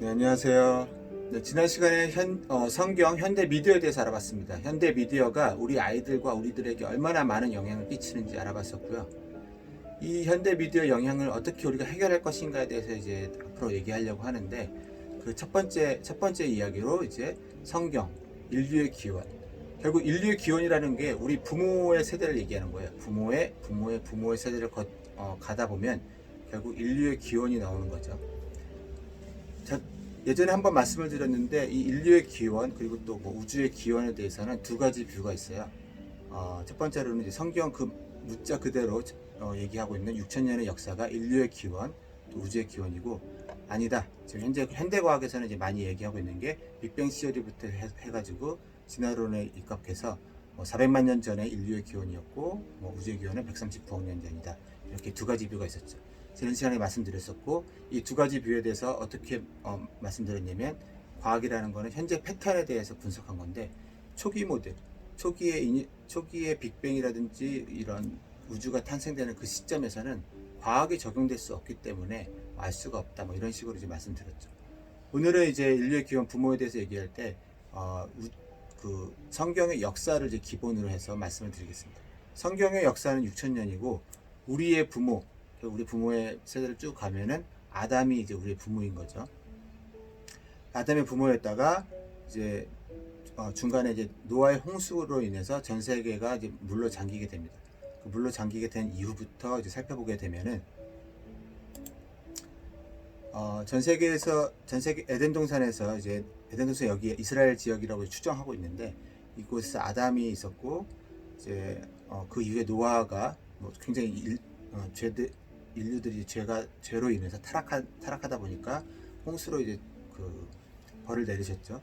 네, 안녕하세요. 네, 지난 시간에 성경 현대 미디어에 대해서 알아봤습니다. 현대 미디어가 우리 아이들과 우리들에게 얼마나 많은 영향을 끼치는지 알아봤었고요. 이 현대 미디어 영향을 어떻게 우리가 해결할 것인가에 대해서 이제 앞으로 얘기하려고 하는데, 그 첫 번째 이야기로 이제 성경, 인류의 기원. 결국 인류의 기원이라는 게 우리 부모의 세대를 얘기하는 거예요. 부모의 세대를 가다 보면 결국 인류의 기원이 나오는 거죠. 예전에 한번 말씀을 드렸는데, 이 인류의 기원 그리고 또 뭐 우주의 기원에 대해서는 두 가지 뷰가 있어요. 첫 번째로는 이제 성경 그 문자 그대로 얘기하고 있는 6,000년의 역사가 인류의 기원, 또 우주의 기원이고, 아니다. 지금 현대 과학에서는 이제 많이 얘기하고 있는 게 빅뱅 시어리부터 해가지고 진화론에 입각해서 400만 년 전에 인류의 기원이었고, 우주의 기원은 139억 년 전이다. 이렇게 두 가지 뷰가 있었죠. 지난 시간에 말씀드렸었고, 이 두 가지 뷰에 대해서 어떻게 말씀드렸냐면, 과학이라는 거는 현재 패턴에 대해서 분석한 건데, 초기 모델, 초기의 빅뱅이라든지 이런 우주가 탄생되는 그 시점에서는 과학이 적용될 수 없기 때문에 알 수가 없다, 이런 식으로 이제 말씀드렸죠. 오늘은 이제 인류의 기원 부모에 대해서 얘기할 때 그 성경의 역사를 이제 기본으로 해서 말씀을 드리겠습니다. 성경의 역사는 6,000년이고, 우리 부모의 세대를 쭉 가면은 아담이 이제 우리의 부모인 거죠. 아담의 부모였다가 이제 중간에 이제 노아의 홍수로 인해서 전 세계가 이제 물로 잠기게 됩니다. 그 물로 잠기게 된 이후부터 이제 살펴보게 되면은 전 세계 에덴 동산에서 이제 에덴 동산 여기에 이스라엘 지역이라고 추정하고 있는데, 이곳에서 아담이 있었고, 이제 그 이후에 노아가 굉장히 인류들이 죄로 인해서 타락하다 보니까 홍수로 이제 그 벌을 내리셨죠.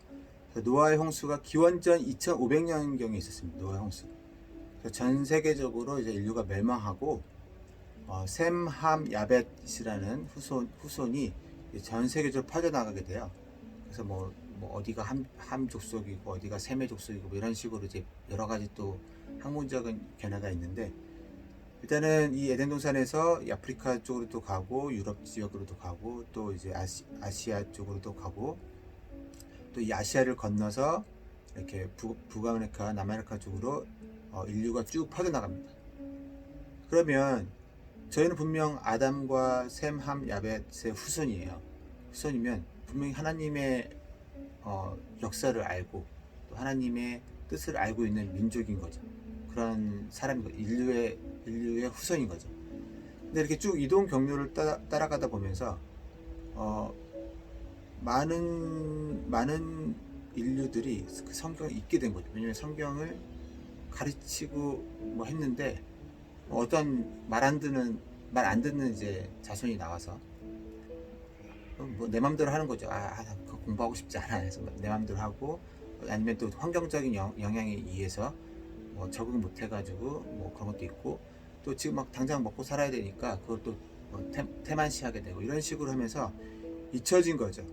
노아의 홍수가 기원전 2,500년경에 있었습니다. 노아의 홍수. 전 세계적으로 이제 인류가 멸망하고, 셈, 함, 야벳이라는 후손이 전 세계적으로 퍼져나가게 돼요. 그래서 어디가 함 족속이고 어디가 셈의 족속이고 이런 식으로 이제 여러 가지 또 학문적인 견해가 있는데, 일단은 이 에덴 동산에서 아프리카 쪽으로도 가고 유럽 지역으로도 가고 또 이제 아시아 쪽으로도 가고, 또 이 아시아를 건너서 이렇게 북아메리카, 남아메리카 쪽으로 인류가 쭉 퍼져나갑니다. 그러면 저희는 분명 아담과 셈, 함, 야벳의 후손이에요. 후손이면 분명히 하나님의 역사를 알고 또 하나님의 뜻을 알고 있는 민족인 거죠. 그런 사람인 거죠. 인류의 후손인 거죠. 근데 이렇게 쭉 이동 경로를 따라가다 보면서 많은 인류들이 그 성경을 읽게 된 거죠. 왜냐면 성경을 가르치고 했는데, 어떤 말 안 듣는 이제 자손이 나와서 내 맘대로 하는 거죠. 그거 공부하고 싶지 않아 해서 내 맘대로 하고, 아니면 또 환경적인 영향에 의해서 적응 못 해가지고 그런 것도 있고, 또 지금 당장 먹고 살아야 되니까 그것도 태만시하게 되고, 이런 식으로 하면서 잊혀진 거죠.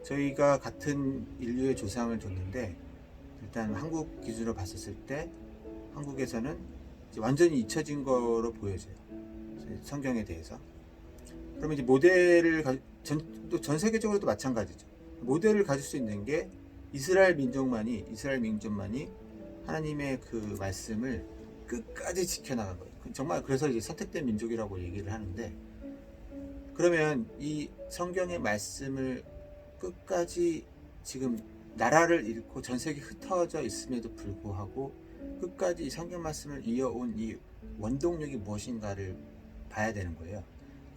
저희가 같은 인류의 조상을 뒀는데, 일단 한국 기준으로 봤었을 때 한국에서는 이제 완전히 잊혀진 거로 보여져요. 성경에 대해서. 그러면 이제 전 세계적으로도 마찬가지죠. 모델을 가질 수 있는 게 이스라엘 민족만이 하나님의 그 말씀을 끝까지 지켜나간 거예요. 정말 그래서 이제 선택된 민족이라고 얘기를 하는데, 그러면 이 성경의 말씀을 끝까지 지금 나라를 잃고 전 세계에 흩어져 있음에도 불구하고 끝까지 성경 말씀을 이어온 이 원동력이 무엇인가를 봐야 되는 거예요.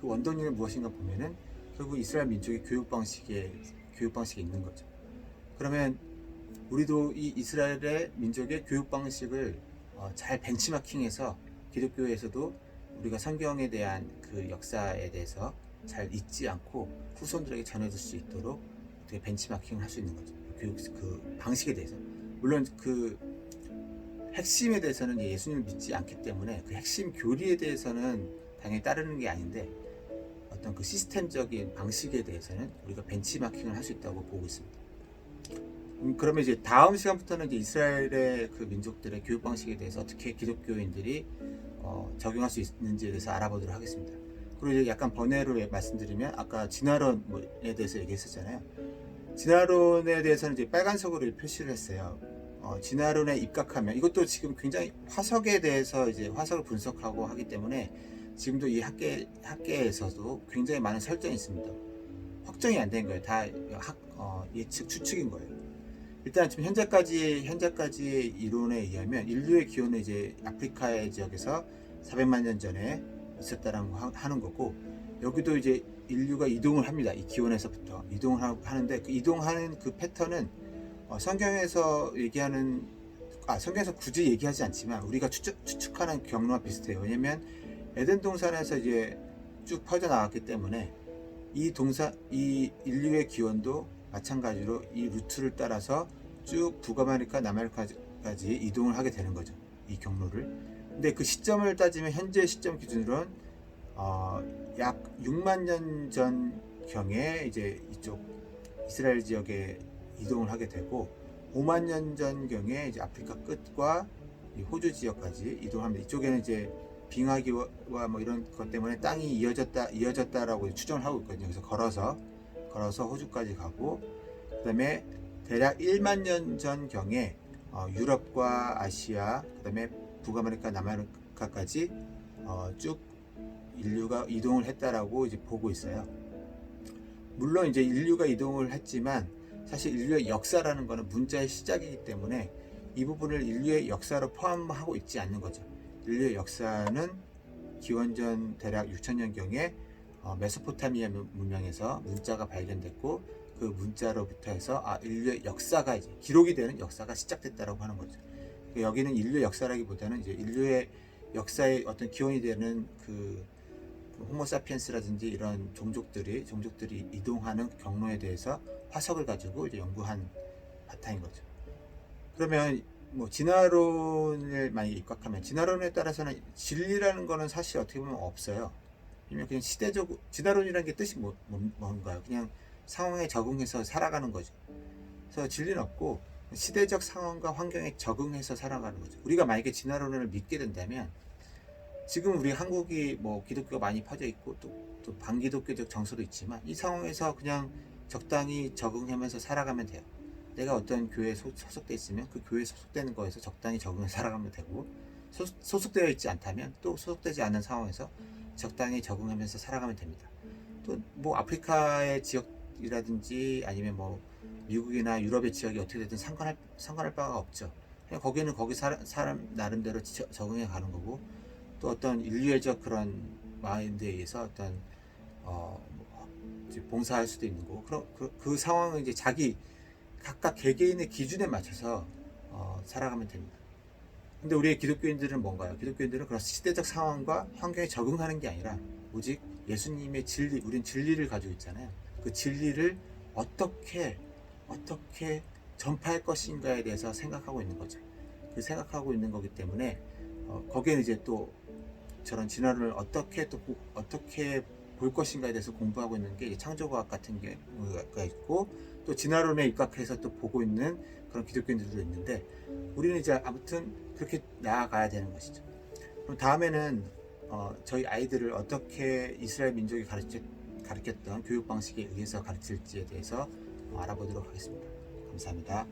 그 원동력이 무엇인가 보면은 결국 이스라엘 민족의 교육 방식에 있는 거죠. 그러면 우리도 이 이스라엘의 민족의 교육 방식을 잘 벤치마킹해서 기독교에서도 우리가 성경에 대한 그 역사에 대해서 잘 잊지 않고 후손들에게 전해줄 수 있도록 어떻게 벤치마킹을 할 수 있는 거죠. 교육 그 방식에 대해서. 물론 그 핵심에 대해서는 예수님을 믿지 않기 때문에 그 핵심 교리에 대해서는 당연히 따르는 게 아닌데, 어떤 그 시스템적인 방식에 대해서는 우리가 벤치마킹을 할 수 있다고 보고 있습니다. 그러면 이제 다음 시간부터는 이제 이스라엘의 그 민족들의 교육 방식에 대해서 어떻게 기독교인들이 적용할 수 있는지에 대해서 알아보도록 하겠습니다. 그리고 이제 약간 번외로 말씀드리면 아까 진화론에 대해서 얘기했었잖아요. 진화론에 대해서는 이제 빨간색으로 표시를 했어요. 진화론에 입각하면 이것도 지금 굉장히 화석에 대해서 이제 화석을 분석하고 하기 때문에 지금도 이 학계에서도 굉장히 많은 설정이 있습니다. 확정이 안 된 거예요. 다 예측 추측인 거예요. 일단 지금 현재까지 이론에 의하면 인류의 기원은 이제 아프리카의 지역에서 400만 년 전에 있었다라고 하는 거고, 여기도 이제 인류가 이동을 합니다. 이 기원에서부터 이동을 하는데 그 이동하는 그 패턴은 성경에서 성경에서 굳이 얘기하지 않지만 우리가 추측하는 경로와 비슷해요. 왜냐면 에덴 동산에서 이제 쭉 퍼져 나왔기 때문에 이 인류의 기원도 마찬가지로 이 루트를 따라서 쭉 북아메리카, 남아메리카까지 이동을 하게 되는 거죠. 이 경로를. 근데 그 시점을 따지면 현재 시점 기준으로는 약 6만 년 전경에 이제 이쪽 이스라엘 지역에 이동을 하게 되고 5만 년 전경에 이제 아프리카 끝과 이 호주 지역까지 이동합니다. 이쪽에는 이제 빙하기와 뭐 이런 것 때문에 땅이 이어졌다라고 추정을 하고 있거든요. 그래서 걸어서 호주까지 가고, 그다음에 대략 1만 년 전경에 유럽과 아시아, 그다음에 북아메리카, 남아메리카까지 쭉 인류가 이동을 했다라고 이제 보고 있어요. 물론 이제 인류가 이동을 했지만 사실 인류의 역사라는 것은 문자의 시작이기 때문에 이 부분을 인류의 역사로 포함하고 있지 않는 거죠. 인류의 역사는 기원전 대략 6천년경에 메소포타미아 문명에서 문자가 발견됐고 그 문자로부터 해서 인류의 역사가 이제 기록이 되는 역사가 시작됐다라고 하는 거죠. 여기는 인류의 역사라기보다는 이제 인류의 역사의 어떤 기원이 되는 그 호모사피엔스라든지 이런 종족들이 이동하는 경로에 대해서 화석을 가지고 이제 연구한 바탕인 거죠. 그러면 뭐 진화론을 많이 입각하면 진화론에 따라서는 진리라는 거는 사실 어떻게 보면 없어요. 왜냐면 그냥 진화론이라는 게 뜻이 뭔가요? 그냥 상황에 적응해서 살아가는 거죠. 그래서 진리는 없고 시대적 상황과 환경에 적응해서 살아가는 거죠. 우리가 만약에 진화론을 믿게 된다면 지금 우리 한국이 뭐 기독교가 많이 퍼져 있고 또 반기독교적 정서도 있지만 이 상황에서 그냥 적당히 적응하면서 살아가면 돼요. 내가 어떤 교회에 소속돼 있으면 그 교회에 소속되는 거에서 적당히 적응해서 살아가면 되고, 소속되어 있지 않다면 또 소속되지 않는 상황에서 적당히 적응하면서 살아가면 됩니다. 또 뭐 아프리카의 지역이라든지 아니면 뭐 미국이나 유럽의 지역이 어떻게 되든 상관할 바가 없죠. 그냥 거기는 거기 사람 나름대로 적응해 가는 거고, 또 어떤 인류애적 그런 마인드에 의해서 어떤 봉사할 수도 있는 거고, 그 상황은 이제 각각 개개인의 기준에 맞춰서 살아가면 됩니다. 근데 우리의 기독교인들은 뭔가요? 기독교인들은 그런 시대적 상황과 환경에 적응하는 게 아니라 오직 예수님의 진리, 우린 진리를 가지고 있잖아요. 그 진리를 어떻게 전파할 것인가에 대해서 생각하고 있는 거죠. 그 생각하고 있는 거기 때문에 거기에는 이제 또 저런 진화론을 어떻게 볼 것인가에 대해서 공부하고 있는 게 창조과학 같은 게가 있고, 또 진화론에 입각해서 또 보고 있는 그런 기독교인들도 있는데, 우리는 이제 아무튼 그렇게 나아가야 되는 것이죠. 그럼 다음에는 저희 아이들을 어떻게 이스라엘 민족이 가르쳤던 교육 방식에 의해서 가르칠지에 대해서 알아보도록 하겠습니다. 감사합니다.